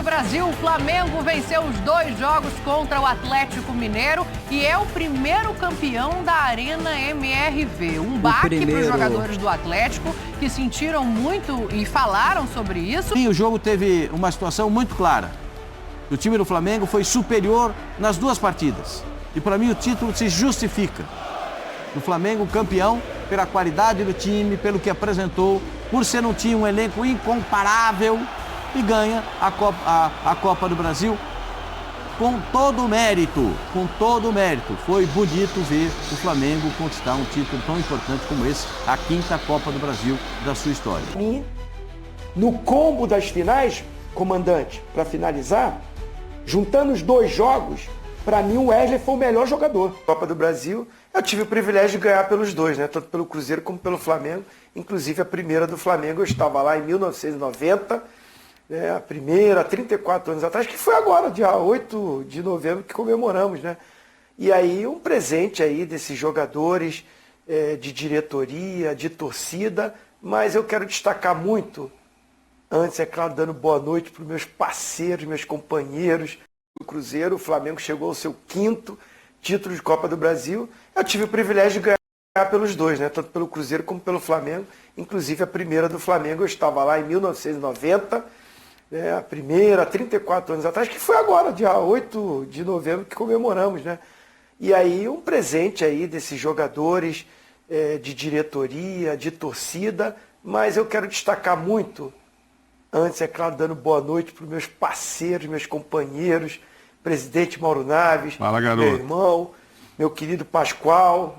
Brasil, o Flamengo venceu os 2 jogos contra o Atlético Mineiro e é o primeiro campeão da Arena MRV. Um baque para os jogadores do Atlético, que sentiram muito e falaram sobre isso. E o jogo teve uma situação muito clara. O time do Flamengo foi superior nas 2 partidas. E para mim o título se justifica. O Flamengo campeão pela qualidade do time, pelo que apresentou, por ser um time, um elenco incomparável, e ganha a Copa do Brasil com todo o mérito, com todo o mérito. Foi bonito ver o Flamengo conquistar um título tão importante como esse, a 5ª Copa do Brasil da sua história. E no combo das finais, comandante, para finalizar, juntando os 2 jogos, para mim o Wesley foi o melhor jogador. Copa do Brasil, eu tive o privilégio de ganhar pelos 2, né? Tanto pelo Cruzeiro como pelo Flamengo. Inclusive a primeira do Flamengo, eu estava lá em 1990, né? A primeira, 34 anos atrás, que foi agora, dia 8 de novembro, que comemoramos, né? E aí um presente aí desses jogadores, de diretoria, de torcida, mas eu quero destacar muito, antes, é claro, dando boa noite para os meus parceiros, meus companheiros do Cruzeiro. O Flamengo chegou ao seu 5º título de Copa do Brasil. Eu tive o privilégio de ganhar pelos 2, né? Tanto pelo Cruzeiro como pelo Flamengo. Inclusive a primeira do Flamengo, eu estava lá em 1990, né? A primeira, 34 anos atrás, que foi agora, dia 8 de novembro, que comemoramos, né? E aí um presente aí desses jogadores, de diretoria, de torcida, mas eu quero destacar muito, antes, é claro, dando boa noite para os meus parceiros, meus companheiros, presidente Mauro Naves, fala, garoto. Meu irmão, meu querido Pascoal,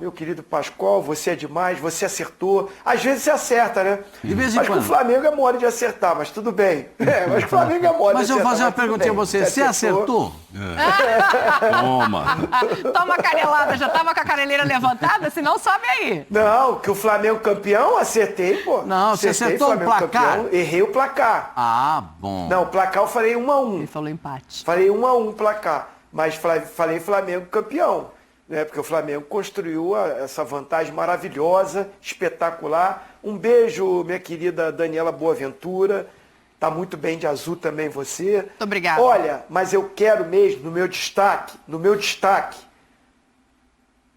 você é demais, você acertou. Às vezes você acerta, né? De vez em Acho que quando. o Flamengo é mole de acertar, mas tudo bem. Acho que o Flamengo é mole Mas de eu acertar. vou fazer uma perguntinha a você. Você acertou? Toma. Toma canelada, já tava com a caneleira levantada? Se não, sobe aí. Não, que o Flamengo campeão, acertei, pô. Não, você Acertei, acertou o Flamengo placar? campeão, errei o placar. Ah, bom. Não, o placar eu falei 1-1. Ele falou empate. Falei 1-1 placar, mas falei Flamengo campeão, né? Porque o Flamengo construiu essa vantagem maravilhosa, espetacular. Um beijo, minha querida Daniela Boaventura. Tá muito bem de azul também você. Muito obrigada. Olha, mas eu quero mesmo, no meu destaque,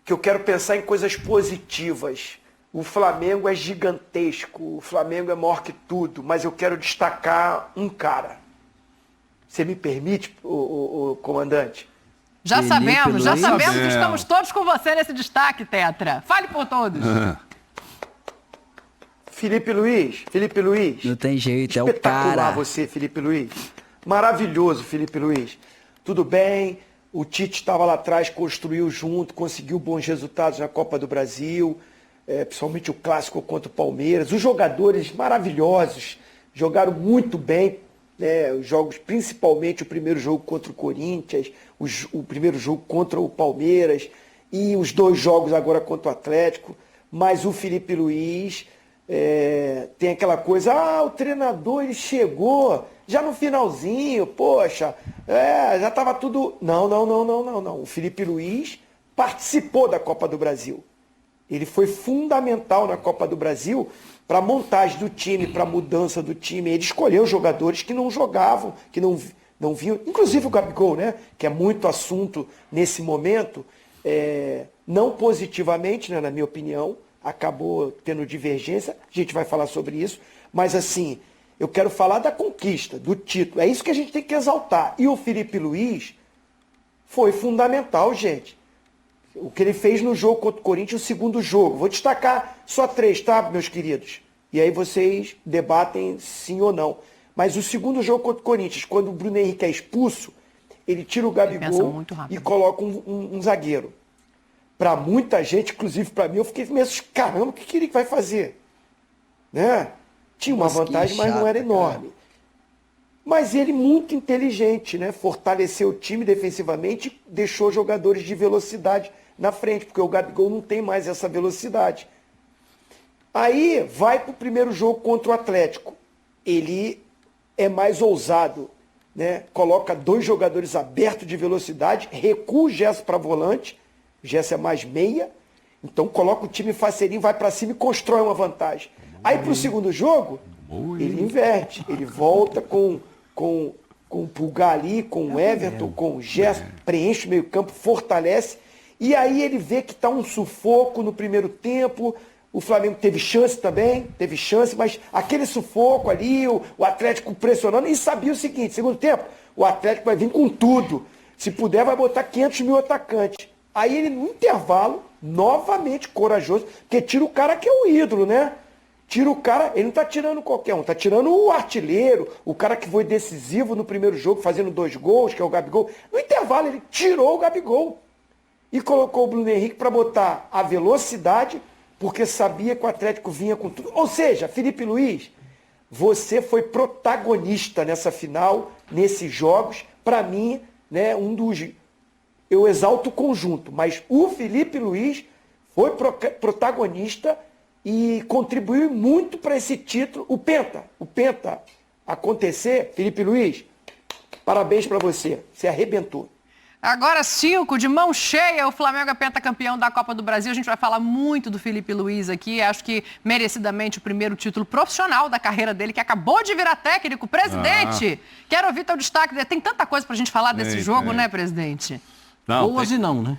que eu quero pensar em coisas positivas. O Flamengo é gigantesco, o Flamengo é maior que tudo, mas eu quero destacar um cara. Você me permite, o comandante? Já sabemos que Sabemos. estamos todos com você nesse destaque, Tetra. Fale por todos. Felipe Luiz. Não tem jeito, é o Espetacular cara. você, Felipe Luiz. Maravilhoso, Felipe Luiz. Tudo bem, o Tite estava lá atrás, construiu junto, conseguiu bons resultados na Copa do Brasil, principalmente o clássico contra o Palmeiras. Os jogadores maravilhosos, jogaram muito bem, né, os jogos, principalmente o primeiro jogo contra o Corinthians, o primeiro jogo contra o Palmeiras e os 2 jogos agora contra o Atlético. Mas o Felipe Luiz... tem aquela coisa, o treinador ele chegou já no finalzinho, poxa, já estava tudo... Não. O Felipe Luiz participou da Copa do Brasil. Ele foi fundamental na Copa do Brasil para a montagem do time, para a mudança do time. Ele escolheu jogadores que não jogavam, que não vinham, inclusive o Gabigol, né? Que é muito assunto nesse momento, não positivamente, né, na minha opinião. Acabou tendo divergência, a gente vai falar sobre isso, mas assim, eu quero falar da conquista, do título, é isso que a gente tem que exaltar. E o Felipe Luiz foi fundamental, gente. O que ele fez no jogo contra o Corinthians, o segundo jogo. Vou destacar só 3, tá, meus queridos? E aí vocês debatem sim ou não. Mas o segundo jogo contra o Corinthians, quando o Bruno Henrique é expulso, ele tira o Gabigol e coloca um zagueiro. Para muita gente, inclusive para mim, eu fiquei meio assim, caramba, o que ele vai fazer? Né? Tinha uma vantagem, mas não era enorme. Cara. Mas ele, muito inteligente, né? Fortaleceu o time defensivamente e deixou jogadores de velocidade na frente, porque o Gabigol não tem mais essa velocidade. Aí vai para o primeiro jogo contra o Atlético. Ele é mais ousado, né? Coloca 2 jogadores abertos de velocidade, recua o Gerson para volante. O Gerson é mais meia, então coloca o time faceirinho, vai para cima e constrói uma vantagem. Aí para o segundo jogo, ele inverte, ele volta com com o Pulgar ali, com o Everton, com o Gerson, preenche o meio campo, fortalece. E aí ele vê que está um sufoco no primeiro tempo. O Flamengo teve chance também, mas aquele sufoco ali, o Atlético pressionando, e sabia o seguinte, segundo tempo, o Atlético vai vir com tudo. Se puder, vai botar 500 mil atacantes. Aí ele, no intervalo, novamente corajoso, porque tira o cara que é o ídolo, né? Tira o cara, ele não tá tirando qualquer um, tá tirando o artilheiro, o cara que foi decisivo no primeiro jogo, fazendo 2 gols, que é o Gabigol. No intervalo, ele tirou o Gabigol e colocou o Bruno Henrique para botar a velocidade, porque sabia que o Atlético vinha com tudo. Ou seja, Felipe Luiz, você foi protagonista nessa final, nesses jogos. Para mim, né, eu exalto o conjunto, mas o Felipe Luiz foi protagonista e contribuiu muito para esse título. O Penta acontecer, Felipe Luiz, parabéns para você, você arrebentou. Agora 5, de mão cheia, o Flamengo é pentacampeão da Copa do Brasil. A gente vai falar muito do Felipe Luiz aqui. Acho que merecidamente o primeiro título profissional da carreira dele, que acabou de virar técnico. Presidente, quero ouvir teu destaque. Tem tanta coisa pra gente falar desse jogo, né, presidente? Boas e não, né?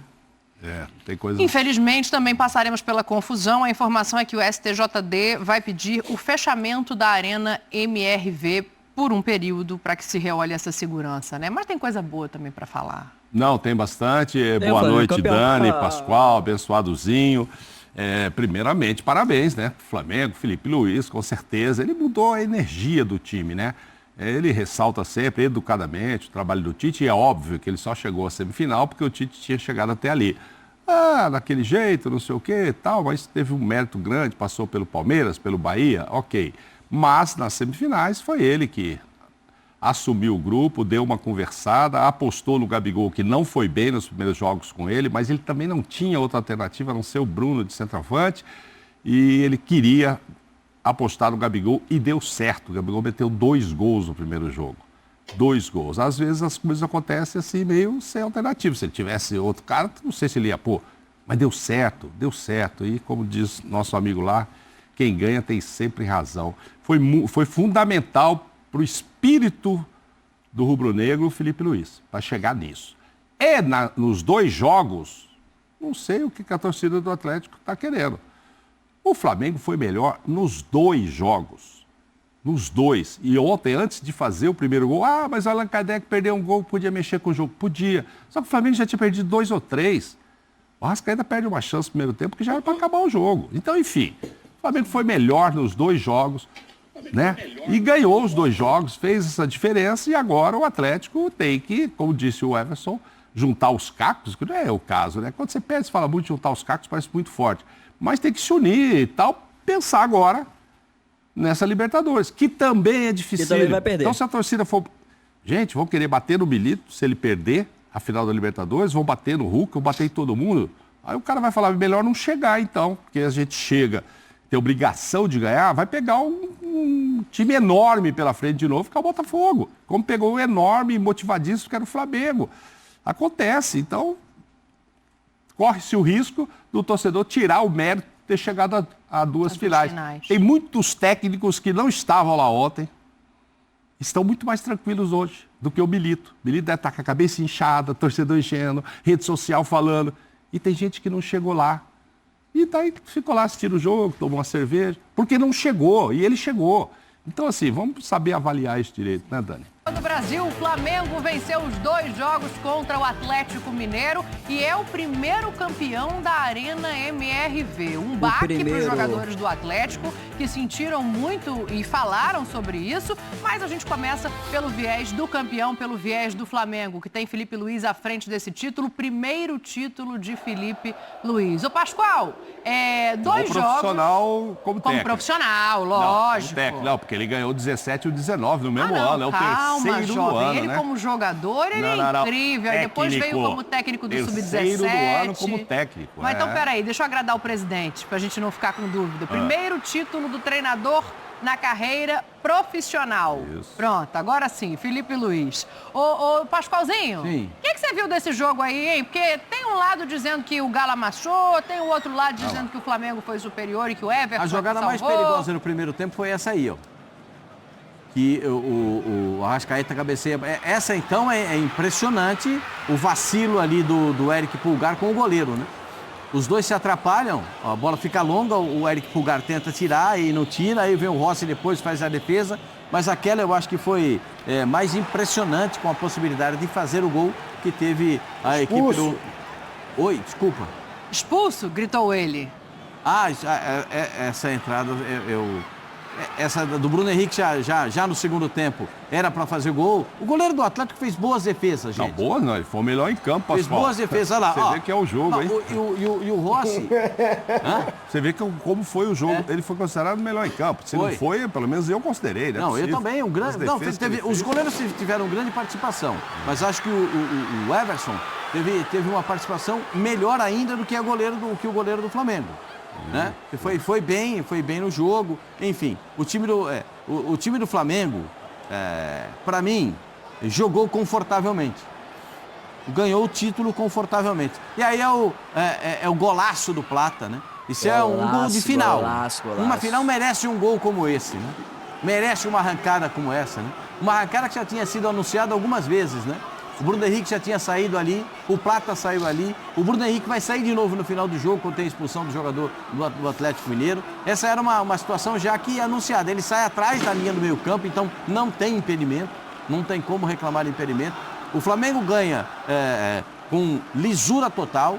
Tem coisa... Infelizmente, também passaremos pela confusão. A informação é que o STJD vai pedir o fechamento da Arena MRV por um período para que se reolhe essa segurança, né? Mas tem coisa boa também para falar. Não, tem bastante. Boa noite, Dani, Pascoal, abençoadozinho. Primeiramente, parabéns, né? Flamengo, Felipe Luiz, com certeza. Ele mudou a energia do time, né? Ele ressalta sempre, educadamente, o trabalho do Tite. E é óbvio que ele só chegou à semifinal porque o Tite tinha chegado até ali. Daquele jeito, não sei o que e tal, mas teve um mérito grande, passou pelo Palmeiras, pelo Bahia, ok. Mas nas semifinais foi ele que assumiu o grupo, deu uma conversada, apostou no Gabigol, que não foi bem nos primeiros jogos com ele, mas ele também não tinha outra alternativa a não ser o Bruno de centroavante, e ele queria apostar no Gabigol e deu certo. O Gabigol meteu 2 gols no primeiro jogo. 2 gols. Às vezes as coisas acontecem assim, meio sem alternativa. Se ele tivesse outro cara, não sei se ele ia pôr. Mas deu certo, deu certo. E como diz nosso amigo lá, quem ganha tem sempre razão. Foi fundamental para o espírito do rubro-negro, o Felipe Luiz, para chegar nisso. Nos 2 jogos, não sei o que a torcida do Atlético está querendo. O Flamengo foi melhor nos 2 jogos. Nos 2. E ontem, antes de fazer o primeiro gol, mas o Allan Kardec perdeu um gol, podia mexer com o jogo. Podia. Só que o Flamengo já tinha perdido 2 ou 3. O Arrascaeta perde uma chance no primeiro tempo, que já era para acabar o jogo. Então, enfim, o Flamengo foi melhor nos 2 jogos. Né? E ganhou os 2 jogos, fez essa diferença, e agora o Atlético tem que, como disse o Everson, juntar os cacos, que não é o caso, né? Quando você perde, você fala muito de juntar os cacos, parece muito forte. Mas tem que se unir e tal, pensar agora nessa Libertadores, que também é difícil. Também vai perder. Então, se a torcida for... Gente, vão querer bater no Milito se ele perder a final da Libertadores, vão bater no Hulk, vão bater em todo mundo. Aí o cara vai falar, melhor não chegar então, porque a gente chega... tem obrigação de ganhar, vai pegar um time enorme pela frente de novo, que é o Botafogo. Como pegou um enorme, motivadíssimo, que era o Flamengo. Acontece, então, corre-se o risco do torcedor tirar o mérito de ter chegado a 2 finais. Tem muitos técnicos que não estavam lá ontem, estão muito mais tranquilos hoje do que o Milito. O Milito deve estar com a cabeça inchada, torcedor enchendo, rede social falando. E tem gente que não chegou lá. E daí ficou lá assistindo o jogo, tomou uma cerveja, porque não chegou, e ele chegou. Então, assim, vamos saber avaliar isso direito, né, Dani? No Brasil, o Flamengo venceu os 2 jogos contra o Atlético Mineiro e é o primeiro campeão da Arena MRV. Um baque para os jogadores do Atlético, que sentiram muito e falaram sobre isso, mas a gente começa pelo viés do campeão, pelo viés do Flamengo, que tem Felipe Luiz à frente desse título, primeiro título de Felipe Luiz. Ô, Pascoal, 2 jogos... profissional como técnico. Como profissional, lógico. Não, porque ele ganhou 17 e o 19 no mesmo ano, é o terceiro do ano, ele né? como jogador, ele é incrível. Aí depois veio como técnico do Sub-17. Terceiro do ano como técnico. Mas então, peraí, deixa eu agradar o presidente, pra gente não ficar com dúvida. Primeiro título do treinador na carreira profissional. Isso. Pronto, agora sim, Felipe Luiz. Ô Pascoalzinho, o que você viu desse jogo aí, hein? Porque tem um lado dizendo que o Galo amassou, tem o outro lado dizendo que o Flamengo foi superior e que o Everton A jogada mais perigosa no primeiro tempo foi essa aí, ó. que o Arrascaeta cabeceia. Essa, então, é impressionante o vacilo ali do Eric Pulgar com o goleiro, né? Os dois se atrapalham, a bola fica longa, o Eric Pulgar tenta tirar e não tira, aí vem o Rossi depois, faz a defesa, mas aquela eu acho que foi mais impressionante com a possibilidade de fazer o gol que teve a equipe do... Oi, desculpa. Expulso, gritou ele. Essa entrada, essa do Bruno Henrique já no segundo tempo era para fazer gol. O goleiro do Atlético fez boas defesas, gente. Não, boas não, ele foi o melhor em campo, Pascoal. Fez boas defesas, olha lá. Você vê que é o jogo, hein? E o Rossi... Você vê como foi o jogo. Ele foi considerado o melhor em campo. Se não foi, pelo menos eu considerei, né? Não, eu também. Os goleiros tiveram grande participação. Mas acho que o Everson teve uma participação melhor ainda do que o goleiro do Flamengo. Né? Foi bem no jogo, enfim, o time do Flamengo, para mim, jogou confortavelmente, ganhou o título confortavelmente, e aí é o golaço do Plata, né? Isso é um gol de final, golaço. Uma final merece um gol como esse, né? Merece uma arrancada como essa, né? Uma arrancada que já tinha sido anunciada algumas vezes, né? O Bruno Henrique já tinha saído ali, o Plata saiu ali, o Bruno Henrique vai sair de novo no final do jogo, quando tem a expulsão do jogador do Atlético Mineiro. Essa era uma situação já que anunciada. Ele sai atrás da linha do meio campo, então não tem impedimento, não tem como reclamar de impedimento. O Flamengo ganha com lisura total,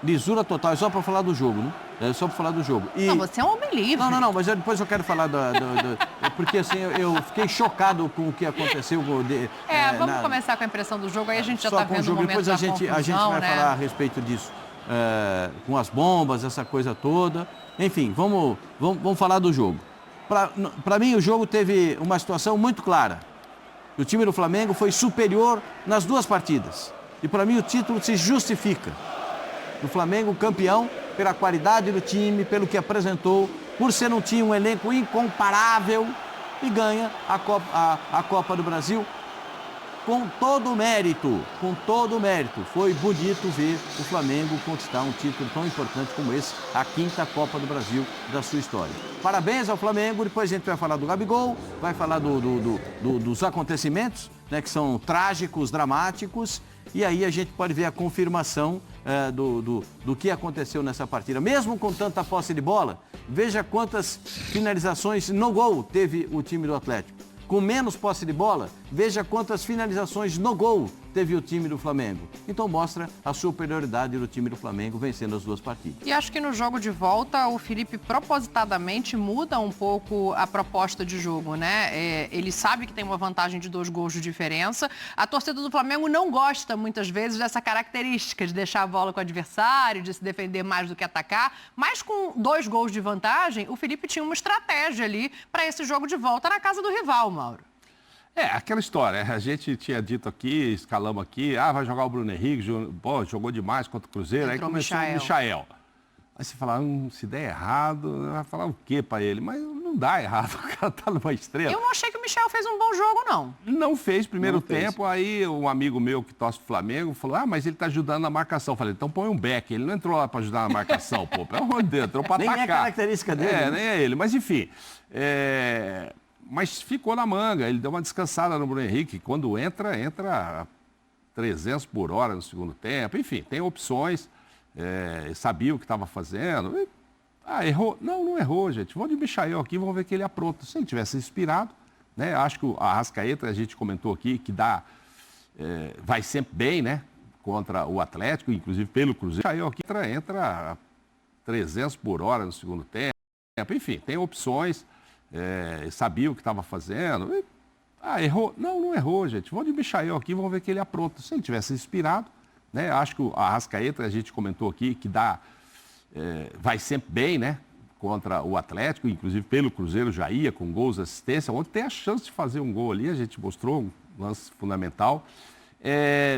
é só para falar do jogo, né? É só para falar do jogo. Não, você é um homem livre. Não, mas depois eu quero falar porque assim, eu fiquei chocado com o que aconteceu. Vamos começar com a impressão do jogo, aí a gente já está vendo o momento depois a gente vai falar a respeito disso, com as bombas, essa coisa toda. Enfim, vamos falar do jogo. Para mim, o jogo teve uma situação muito clara. O time do Flamengo foi superior nas duas partidas. E para mim o título se justifica. O Flamengo campeão pela qualidade do time, pelo que apresentou, por ser um time, um elenco incomparável, e ganha a Copa do Brasil com todo o mérito, Foi bonito ver o Flamengo conquistar um título tão importante como esse, a 5ª Copa do Brasil da sua história. Parabéns ao Flamengo, depois a gente vai falar do Gabigol, vai falar dos acontecimentos, né, que são trágicos, dramáticos, e aí a gente pode ver a confirmação do que aconteceu nessa partida. Mesmo com tanta posse de bola, veja quantas finalizações no gol teve o time do Atlético. Com menos posse de bola, veja quantas finalizações no gol teve o time do Flamengo. Então mostra a superioridade do time do Flamengo vencendo as duas partidas. E acho que no jogo de volta o Felipe propositadamente muda um pouco a proposta de jogo, né? Ele sabe que tem uma vantagem de 2 gols de diferença. A torcida do Flamengo não gosta muitas vezes dessa característica de deixar a bola com o adversário, de se defender mais do que atacar. Mas com 2 gols de vantagem, o Felipe tinha uma estratégia ali para esse jogo de volta na casa do rival, Mauro. Aquela história, a gente tinha dito aqui, escalamos aqui, vai jogar o Bruno Henrique, jogou demais contra o Cruzeiro, aí começou o Michael. Aí você fala, se der errado, vai falar o quê para ele? Mas não dá errado, o cara tá numa estrela. Eu não achei que o Michel fez um bom jogo, não. Não fez primeiro tempo, aí um amigo meu que torce pro Flamengo falou, mas ele tá ajudando na marcação. Eu falei, então põe um back, ele não entrou lá para ajudar na marcação, pô, pelo amor de Deus, entrou para atacar. Nem é a característica dele. Né? Nem é ele, mas enfim, mas ficou na manga, ele deu uma descansada no Bruno Henrique. Quando entra a 300 por hora no segundo tempo. Enfim, tem opções, sabia o que estava fazendo. Errou? Não errou, gente. Vamos de Michael aqui, vamos ver que ele apronta. Se ele tivesse inspirado, né? Acho que a Arrascaeta, a gente comentou aqui, que vai sempre bem, né? Contra o Atlético, inclusive pelo Cruzeiro. Michael aqui entra a 300 por hora no segundo tempo. Enfim, tem opções. Sabia o que estava fazendo. Errou? Não errou, gente. Vamos de Michael aqui, vamos ver que ele apronta. Se ele tivesse inspirado, né? Acho que a Arrascaeta, a gente comentou aqui, que vai sempre bem, né? Contra o Atlético, inclusive pelo Cruzeiro já ia com gols, assistência. Ontem tem a chance de fazer um gol ali, a gente mostrou um lance fundamental.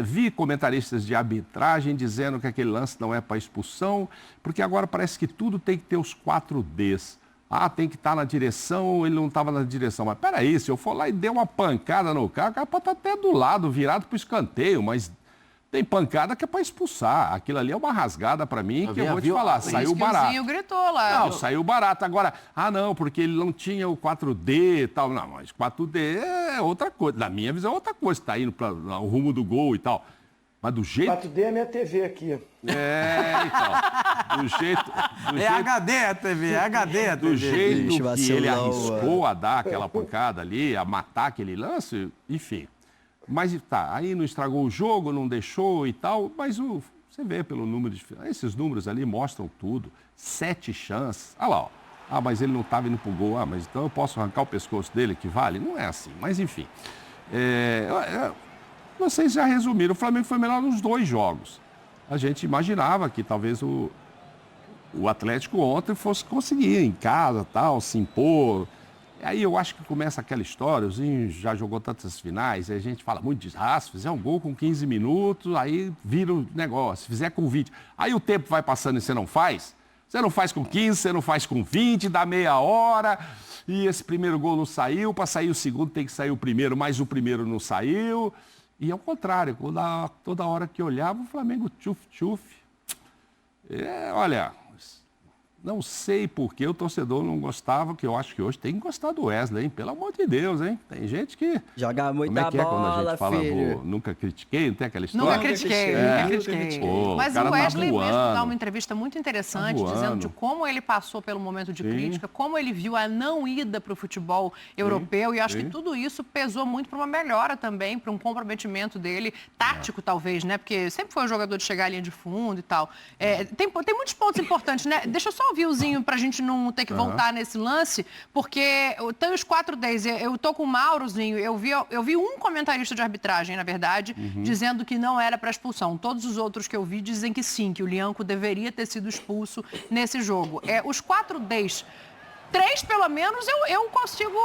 Vi comentaristas de arbitragem dizendo que aquele lance não é para expulsão, porque agora parece que tudo tem que ter os 4 Ds. Tem que estar na direção, ele não estava na direção. Mas peraí, se eu for lá e der uma pancada no cara, o cara pode estar até do lado, virado para o escanteio, mas Tem pancada que é para expulsar. Aquilo ali é uma rasgada para mim, que eu vou te falar, saiu barato. O Zinho gritou lá. Não, saiu barato. Agora, não, porque ele não tinha o 4D e tal. Não, mas 4D é outra coisa. Na minha visão é outra coisa. Está indo para o rumo do gol e tal. Mas do jeito... 4D é minha TV aqui. Então. Do jeito... HD a TV, é HD a TV. Do jeito que ele arriscou a dar aquela pancada ali, a matar aquele lance, enfim. Mas tá, aí não estragou o jogo, não deixou e tal, mas você vê pelo número de... Esses números ali mostram tudo. 7 chances. Olha lá, ó. Mas ele não estava indo pro gol. Mas então eu posso arrancar o pescoço dele, que vale? Não é assim, mas enfim. Vocês já resumiram, o Flamengo foi melhor nos 2 jogos. A gente imaginava que talvez o Atlético ontem fosse conseguir em casa, tal, se impor. Aí eu acho que começa aquela história, o Zinho já jogou tantas finais, aí a gente fala muito de raça, fizer um gol com 15 minutos, aí vira o negócio, fizer com 20. Aí o tempo vai passando e você não faz. Você não faz com 15, você não faz com 20, dá meia hora, e esse primeiro gol não saiu, para sair o segundo tem que sair o primeiro, mas o primeiro não saiu. E ao contrário, toda hora que olhava, o Flamengo tchuf-tchuf. Olha, não sei por que o torcedor não gostava, que eu acho que hoje tem que gostar do Wesley, hein? Pelo amor de Deus, hein? Tem gente que... Joga muita Como é bola, quando a gente fala, nunca critiquei, não tem aquela história? Nunca critiquei. Pô, mas o Wesley mesmo dá uma entrevista muito interessante, dizendo de como ele passou pelo momento de crítica, como ele viu a não ida para o futebol europeu, e acho que tudo isso pesou muito para uma melhora também, para um comprometimento dele, tático talvez, né? Porque sempre foi um jogador de chegar à linha de fundo e tal. Tem muitos pontos importantes, né? Deixa eu só ouvir o Zinho para a gente não ter que voltar nesse lance, porque tem os 4-10. Eu tô com o Maurozinho, eu vi um comentarista de arbitragem, na verdade, dizendo que não era para expulsão. Todos os outros que eu vi dizem que sim, que o Lianco deveria ter sido expulso nesse jogo. Os 4-10, 3 pelo menos eu consigo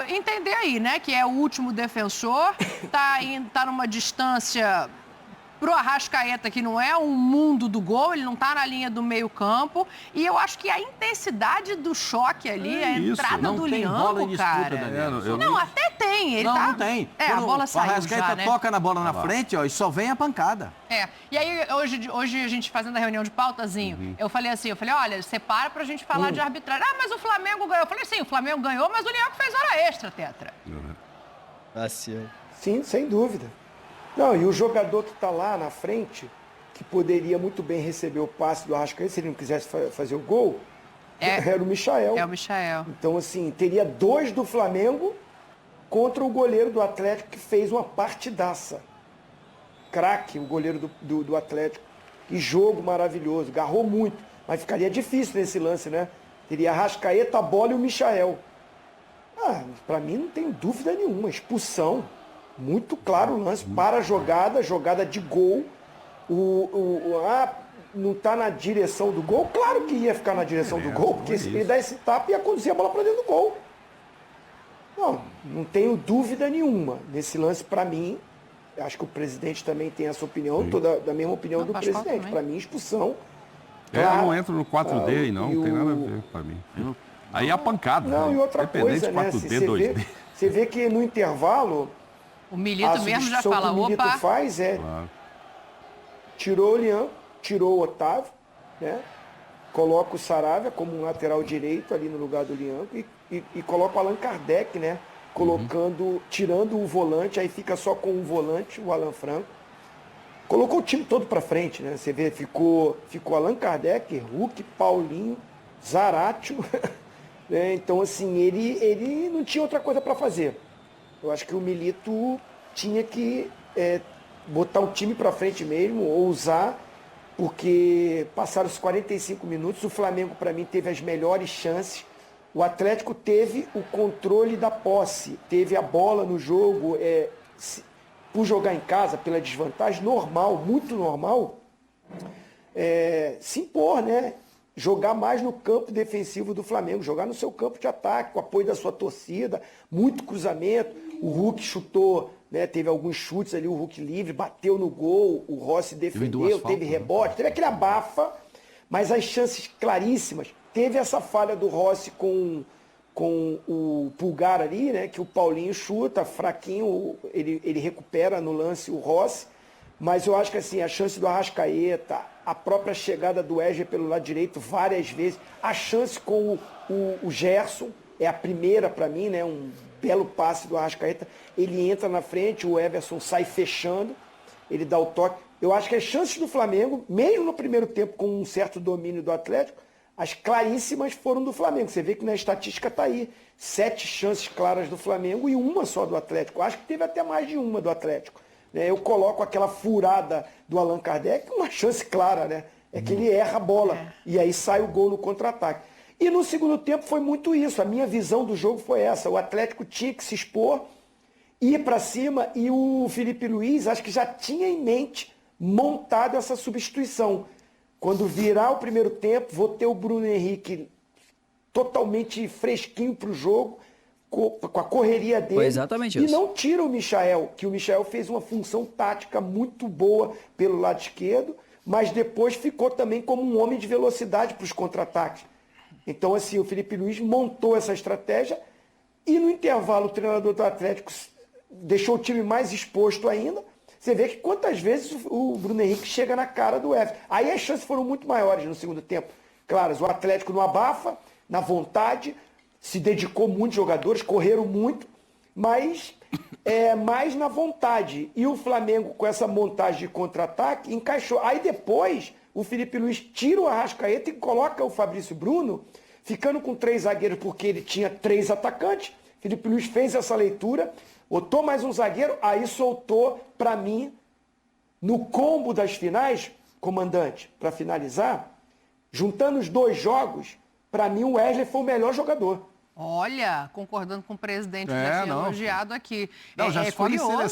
entender aí, né? Que é o último defensor, tá numa distância... Pro Arrascaeta, que não é um mundo do gol, ele não tá na linha do meio campo. E eu acho que a intensidade do choque ali, a entrada do Lianco, cara... Não, até tem. Ele não tem. A bola saiu o Arrascaeta já, né? toca na bola na frente, ó, e só vem a pancada. E aí, hoje a gente fazendo a reunião de pautazinho, eu falei, olha, separa pra gente falar de arbitragem. Mas o Flamengo ganhou. Eu falei, sim, o Flamengo ganhou, mas o Lianco fez hora extra, Tetra. Sim, sem dúvida. Não, e o jogador que está lá na frente, que poderia muito bem receber o passe do Arrascaeta, se ele não quisesse fazer o gol, era o Michael. É o Michael. Então, assim, teria 2 do Flamengo contra o goleiro do Atlético, que fez uma partidaça. Craque, o goleiro do Atlético. Que jogo maravilhoso, agarrou muito. Mas ficaria difícil nesse lance, né? Teria Arrascaeta, a bola e o Michael. Para mim não tem dúvida nenhuma. Expulsão. Muito claro o lance, para a jogada de gol, não está na direção do gol, claro que ia ficar na direção do gol, porque se ele dá esse tapa, ia conduzir a bola para dentro do gol. Não tenho dúvida nenhuma. Nesse lance, para mim, acho que o presidente também tem essa opinião, toda da mesma opinião do presidente. Para mim, expulsão. Eu não entro no 4D, não tem nada a ver para mim. Aí a pancada. Não, e outra coisa, né? 4D, você vê que no intervalo... O Milito mesmo já fala, o Milito faz tirou o Lianco, tirou o Otávio, né? Coloca o Saravia como um lateral direito ali no lugar do Lianco e coloca o Allan Kardec, né? Tirando o volante, aí fica só com o volante, o Alan Franco. Colocou o time todo para frente, né? Você vê, ficou Allan Kardec, Hulk, Paulinho, Zaratio, né? Então, assim, ele não tinha outra coisa para fazer. Eu acho que o Milito tinha que botar o time para frente mesmo, ousar, porque passaram os 45 minutos, o Flamengo, para mim, teve as melhores chances. O Atlético teve o controle da posse, teve a bola no jogo, por jogar em casa, pela desvantagem, normal, muito normal, se impor, né? Jogar mais no campo defensivo do Flamengo, jogar no seu campo de ataque, com o apoio da sua torcida, muito cruzamento. O Hulk chutou, né, teve alguns chutes ali, o Hulk livre, bateu no gol, o Rossi defendeu, teve rebote, teve aquele abafa, mas as chances claríssimas. Teve essa falha do Rossi com o Pulgar ali, né, que o Paulinho chuta, fraquinho, ele recupera no lance o Rossi, Mas eu acho que assim, a chance do Arrascaeta, a própria chegada do Wesley pelo lado direito várias vezes, a chance com o Gerson, é a primeira para mim, né? Um belo passe do Arrascaeta, ele entra na frente, o Everson sai fechando, ele dá o toque. Eu acho que as chances do Flamengo, mesmo no primeiro tempo com um certo domínio do Atlético, as claríssimas foram do Flamengo. Você vê que na estatística está aí, 7 chances claras do Flamengo e uma só do Atlético. Acho que teve até mais de uma do Atlético. Eu coloco aquela furada do Allan Kardec, uma chance clara, né? É que ele erra a bola e aí sai o gol no contra-ataque. E no segundo tempo foi muito isso. A minha visão do jogo foi essa. O Atlético tinha que se expor, ir para cima, e o Felipe Luiz acho que já tinha em mente montado essa substituição. Quando virar o primeiro tempo, vou ter o Bruno Henrique totalmente fresquinho para o jogo, com a correria dele. Foi exatamente e isso. não tira o Michael, que o Michael fez uma função tática muito boa pelo lado esquerdo, mas depois ficou também como um homem de velocidade para os contra-ataques. Então, assim, o Felipe Luiz montou essa estratégia e no intervalo o treinador do Atlético deixou o time mais exposto ainda. Você vê que quantas vezes o Bruno Henrique chega na cara do Everton. Aí as chances foram muito maiores no segundo tempo. Claro, o Atlético não abafa, na vontade, se dedicou muitos jogadores, correram muito, mas mais na vontade. E o Flamengo, com essa montagem de contra-ataque, encaixou. Aí depois, o Felipe Luiz tira o Arrascaeta e coloca o Fabrício Bruno, ficando com 3 zagueiros, porque ele tinha 3 atacantes. Felipe Luiz fez essa leitura, botou mais um zagueiro, aí soltou para mim, no combo das finais, comandante, para finalizar, juntando os 2 jogos, para mim o Wesley foi o melhor jogador. Olha, concordando com o presidente, já tinha elogiado aqui. Não, já é curioso.